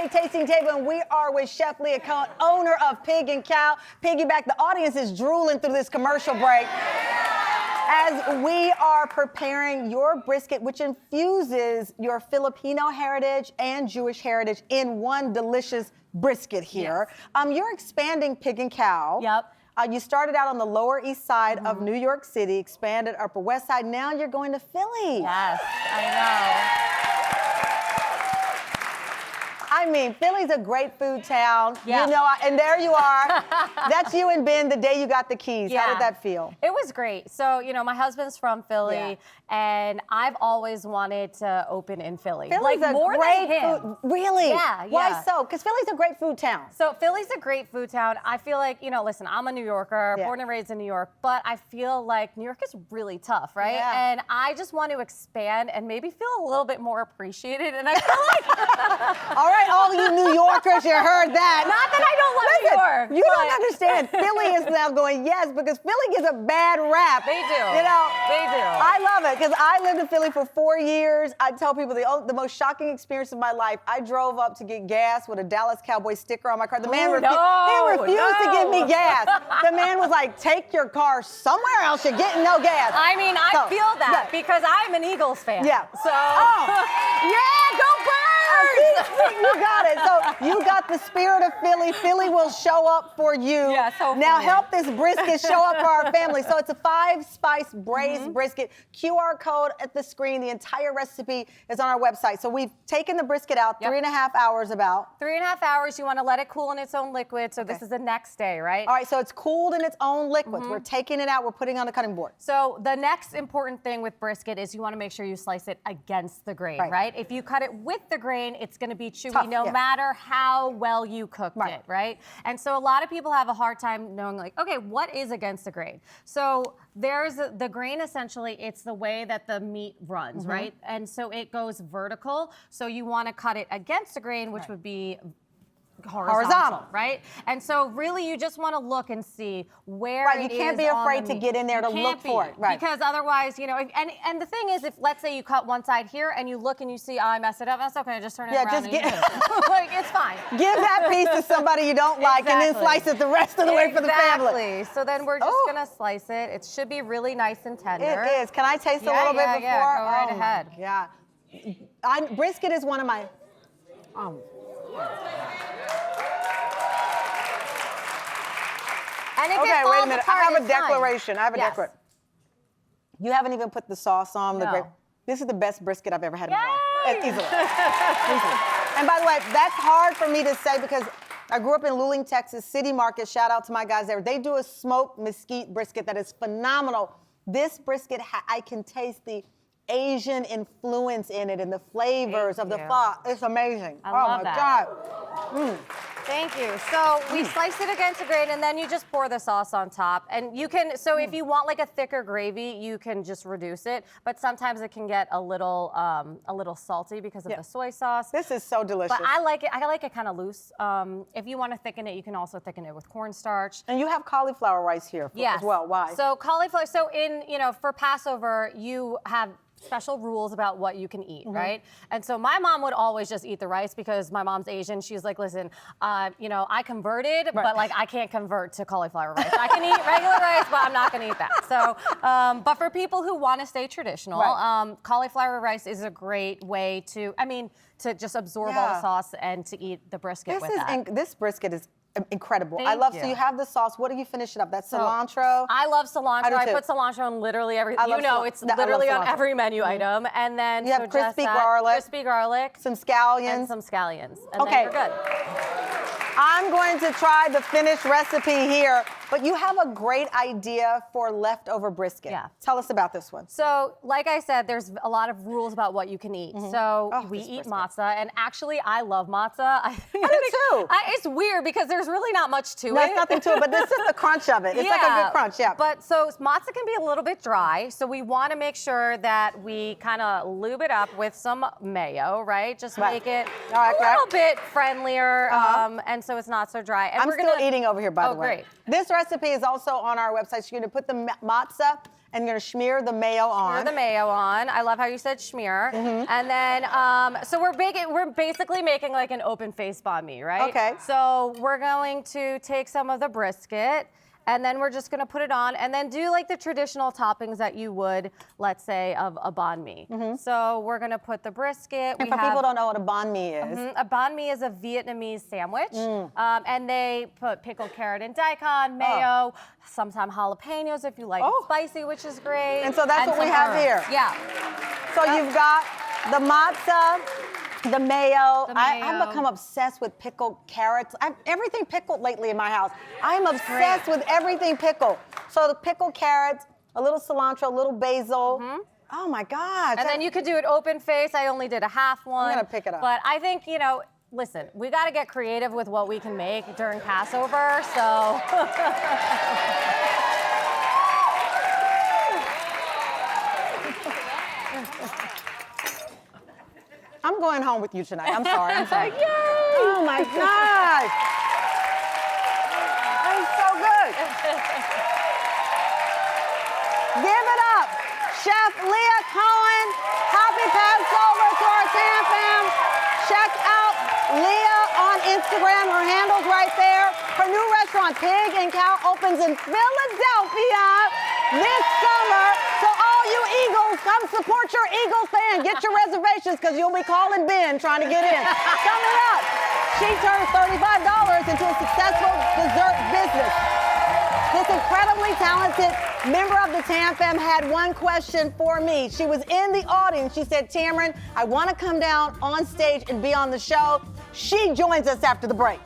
Great Tasting Table, and we are with Chef Leah Cohen, owner of Pig and Cow. Piggyback, the audience is drooling through this commercial break as we are preparing your brisket, which infuses your Filipino heritage and Jewish heritage in one delicious brisket here. Yes. You're expanding Pig and Cow. Yep. You started out on the Lower East Side of New York City, expanded Upper West Side. Now you're going to Philly. Yes, I I mean, Philly's a great food town. Yeah. You know, and there you are. That's you and Ben the day you got the keys. How did that feel? It was great. So, you know, my husband's from Philly, and I've always wanted to open in Philly. Philly's like, a more great than him. food. Really? Yeah, Why so? Because Philly's a great food town. So Philly's a great food town. I feel like, you know, listen, I'm a New Yorker, born and raised in New York, but I feel like New York is really tough, right? Yeah. And I just want to expand and maybe feel a little bit more appreciated. And I feel like... All right, all you New Yorkers, you heard that. Not that I don't love New York. You don't understand. Philly is now going, yes, because Philly gets a bad rap. They do. You know? They do. I love it, because I lived in Philly for 4 years. I tell people the most shocking experience of my life, I drove up to get gas with a Dallas Cowboy sticker on my car. The man refused to give me gas. The man was like, take your car somewhere else. You're getting no gas. I mean, I feel that because I'm an Eagles fan. Yeah. So. Yeah, go Birds! You got it. So you got the spirit of Philly. Philly will show up for you. Yes, hopefully. Now help this brisket show up for our family. So it's a 5-spice braised brisket. QR code at the screen. The entire recipe is on our website. So we've taken the brisket out 3.5 hours about. 3.5 hours. You want to let it cool in its own liquid. So this is the next day, right? All right, so it's cooled in its own liquids. We're taking it out. We're putting it on the cutting board. So the next important thing with brisket is you want to make sure you slice it against the grain, right? If you cut it with the grain, it's going to be chewy no matter how well you cooked it, right? And so a lot of people have a hard time knowing, like, okay, what is against the grain? So there's the grain, essentially, it's the way that the meat runs, right? And so it goes vertical. So you want to cut it against the grain, which would be horizontal, right? And so really you just want to look and see where you can't be afraid to get in there to look for it, because otherwise, you know, and the thing is, if let's say you cut one side here and you look and you see, oh, I messed it up, that's okay, just turn it around. Just and like, it's fine. Give that piece to somebody you don't like and then slice it the rest of the way for the family. So then we're just gonna slice it. It should be really nice and tender. It is. Can I taste a little bit before? Yeah, go right ahead. Yeah. Brisket is one of my. And okay, wait a minute. I have a declaration. I have a declaration. You haven't even put the sauce on the grape. This is the best brisket I've ever had in my life. Easily. And by the way, that's hard for me to say because I grew up in Luling, Texas, City Market. Shout out to my guys there. They do a smoked mesquite brisket that is phenomenal. This brisket, I can taste the Asian influence in it and the flavors of the pho. It's amazing. I love that. Oh my God. Thank you. So we slice it against the grain, and then you just pour the sauce on top. And you can, so if you want like a thicker gravy, you can just reduce it. But sometimes it can get a little salty because of the soy sauce. This is so delicious. But I like it kind of loose. If you want to thicken it, you can also thicken it with cornstarch. And you have cauliflower rice here as well. Why? So cauliflower. So for Passover, you have special rules about what you can eat, right? And so my mom would always just eat the rice because my mom's Asian. She's like, listen, I converted, but like I can't convert to cauliflower rice. I can eat regular rice, but I'm not gonna eat that. So, but for people who want to stay traditional, cauliflower rice is a great way to just absorb all the sauce and to eat the brisket with that. This brisket is incredible. Thank I love, you. so you have the sauce. What do you finish it up? That's cilantro? I love cilantro. I put cilantro on literally every, it's literally on every menu item. And then you have crispy garlic. Crispy garlic. Some scallions. And some scallions. And then you're good. I'm going to try the finished recipe here, but you have a great idea for leftover brisket. Yeah. Tell us about this one. So, like I said, there's a lot of rules about what you can eat. So we eat matzah, and actually, I love matzah. I do too. It's weird because there's really not much to it. There's nothing to it, but this is the crunch of it. It's like a good crunch, But so matzah can be a little bit dry, so we want to make sure that we kind of lube it up with some mayo, right? Just make it a little bit friendlier, and so it's not so dry. And I'm still eating over here, by the way. Great. This recipe is also on our website. So you're going to put the matzah And you're gonna smear the mayo on. Smear the mayo on. I love how you said smear. And then, so we're basically making like an open face banh mi, right? Okay. So we're going to take some of the brisket, and then we're just gonna put it on, and then do like the traditional toppings that you would, let's say, of a banh mi. So we're gonna put the brisket. And for people who don't know what a banh mi is. A banh mi is a Vietnamese sandwich, and they put pickled carrot and daikon, mayo, sometimes jalapenos if you like spicy, which is great. And so that's what we have here. Yeah. So you've got the matzah, the mayo. I've become obsessed with pickled carrots. Everything pickled lately in my house. I'm obsessed with everything pickled. So the pickled carrots, a little cilantro, a little basil. Oh my gosh. And then you could do it open face. I only did a half one. I'm gonna pick it up. But I think, you know, listen, we got to get creative with what we can make during Passover, so. I'm going home with you tonight. I'm sorry. I'm sorry. Yay! Oh my gosh. That is so good. Give it up. Chef Leah Cohen. Happy Passover to our Tam fam. Check out Leah on Instagram. Her handle's right there. Her new restaurant, Pig and Cow, opens in Philadelphia this summer. So all you Eagles, come support your Eagles fan. Get your reservations because you'll be calling Ben trying to get in. Coming up, she turned $35 into a successful dessert business. This incredibly talented member of the Tam fam had one question for me. She was in the audience. She said, Tamron, I want to come down on stage and be on the show. She joins us after the break.